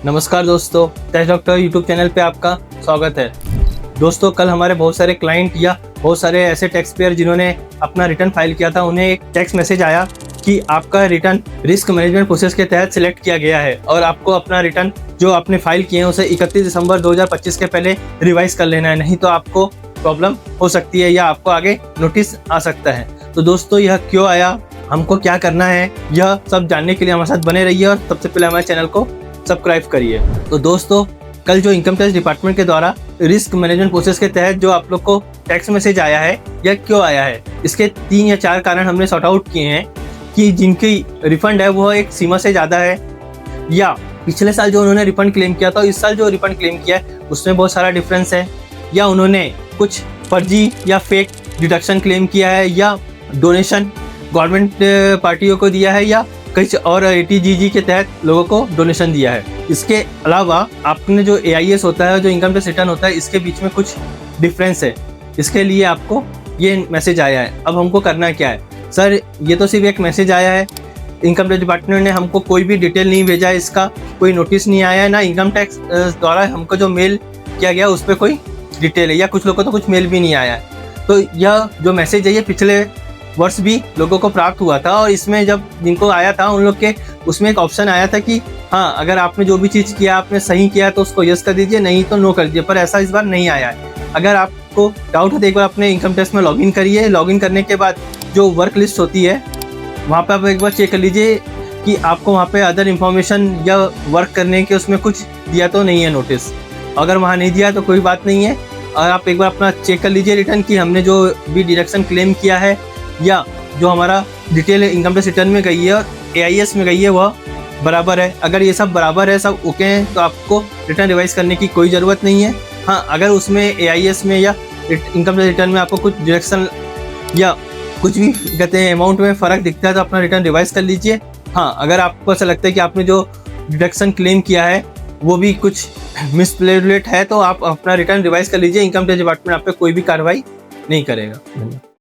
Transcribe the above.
नमस्कार दोस्तों, tax doctor YouTube channel पे आपका स्वागत है। दोस्तों, कल हमारे बहुत सारे क्लाइंट या बहुत सारे ऐसे टैक्स पेयर जिन्होंने अपना रिटर्न फाइल किया था, उन्हें एक टेक्स्ट मैसेज आया कि आपका रिटर्न रिस्क मैनेजमेंट प्रोसेस के तहत सिलेक्ट किया गया है और आपको अपना रिटर्न जो आपने फाइल किए हैं उसे 31 दिसंबर 2025 के पहले रिवाइज कर लेना है, नहीं तो आपको प्रॉब्लम हो सकती है या आपको आगे नोटिस आ सकता है। तो दोस्तों, यह क्यों आया, हमको क्या करना है, यह सब जानने के लिए हमारे साथ बने रहिए और सबसे पहले हमारे चैनल को सब्सक्राइब करिए। तो दोस्तों, कल जो इनकम टैक्स डिपार्टमेंट के द्वारा रिस्क मैनेजमेंट प्रोसेस के तहत जो आप लोग को टैक्स मैसेज आया है, यह क्यों आया है, इसके 3 या 4 कारण हमने सॉर्ट आउट किए हैं कि जिनकी रिफंड है वह एक सीमा से ज़्यादा है, या पिछले साल जो उन्होंने रिफंड क्लेम किया था इस साल जो रिफंड क्लेम किया है उसमें बहुत सारा डिफरेंस है, या उन्होंने कुछ फर्जी या फेक डिडक्शन क्लेम किया है, या डोनेशन गवर्नमेंट पार्टियों को दिया है, या कई और ATGG के तहत लोगों को डोनेशन दिया है। इसके अलावा आपने जो AIS होता है, जो इनकम टैक्स रिटर्न होता है, इसके बीच में कुछ डिफरेंस है। इसके लिए आपको ये मैसेज आया है। अब हमको करना क्या है? सर, ये तो सिर्फ एक मैसेज आया है, इनकम टैक्स डिपार्टमेंट ने हमको कोई भी डिटेल नहीं भेजा है, इसका कोई नोटिस नहीं आया है, ना इनकम टैक्स द्वारा हमको जो मेल किया गया उस पर कोई डिटेल है, या कुछ लोगों को तो कुछ मेल भी नहीं आया है। तो यह जो मैसेज है ये पिछले वर्ष भी लोगों को प्राप्त हुआ था, और इसमें जब जिनको आया था उन लोग के उसमें एक ऑप्शन आया था कि हाँ, अगर आपने जो भी चीज़ किया आपने सही किया तो उसको यस कर दीजिए, नहीं तो नो कर दीजिए। पर ऐसा इस बार नहीं आया है। अगर आपको डाउट हो तो एक बार अपने इनकम टैक्स में लॉगिन करिए। लॉगिन करने के बाद जो वर्क लिस्ट होती है वहाँ पर आप एक बार चेक कर लीजिए कि आपको वहाँ पे अदर इंफॉर्मेशन या वर्क करने के उसमें कुछ दिया तो नहीं है नोटिस। अगर वहाँ नहीं दिया तो कोई बात नहीं है, और आप एक बार अपना चेक कर लीजिए रिटर्न कि हमने जो भी डिडक्शन क्लेम किया है या जो हमारा डिटेल इनकम टैक्स रिटर्न में गई है और AIS में गई है वह बराबर है। अगर ये सब बराबर है, सब ओके हैं, तो आपको रिटर्न रिवाइज करने की कोई ज़रूरत नहीं है। हाँ, अगर उसमें AIS में या इनकम टैक्स रिटर्न में आपको कुछ डिडक्शन या कुछ भी कहते हैं अमाउंट में फ़र्क दिखता है तो अपना रिटर्न रिवाइज कर लीजिए। हाँ, अगर आपको ऐसा लगता है कि आपने जो डिडक्शन क्लेम किया है वो भी कुछ मिसप्लेट है तो आप अपना रिटर्न रिवाइज कर लीजिए। इनकम टैक्स डिपार्टमेंट आप पे कोई भी कार्रवाई नहीं करेगा। धन्यवाद।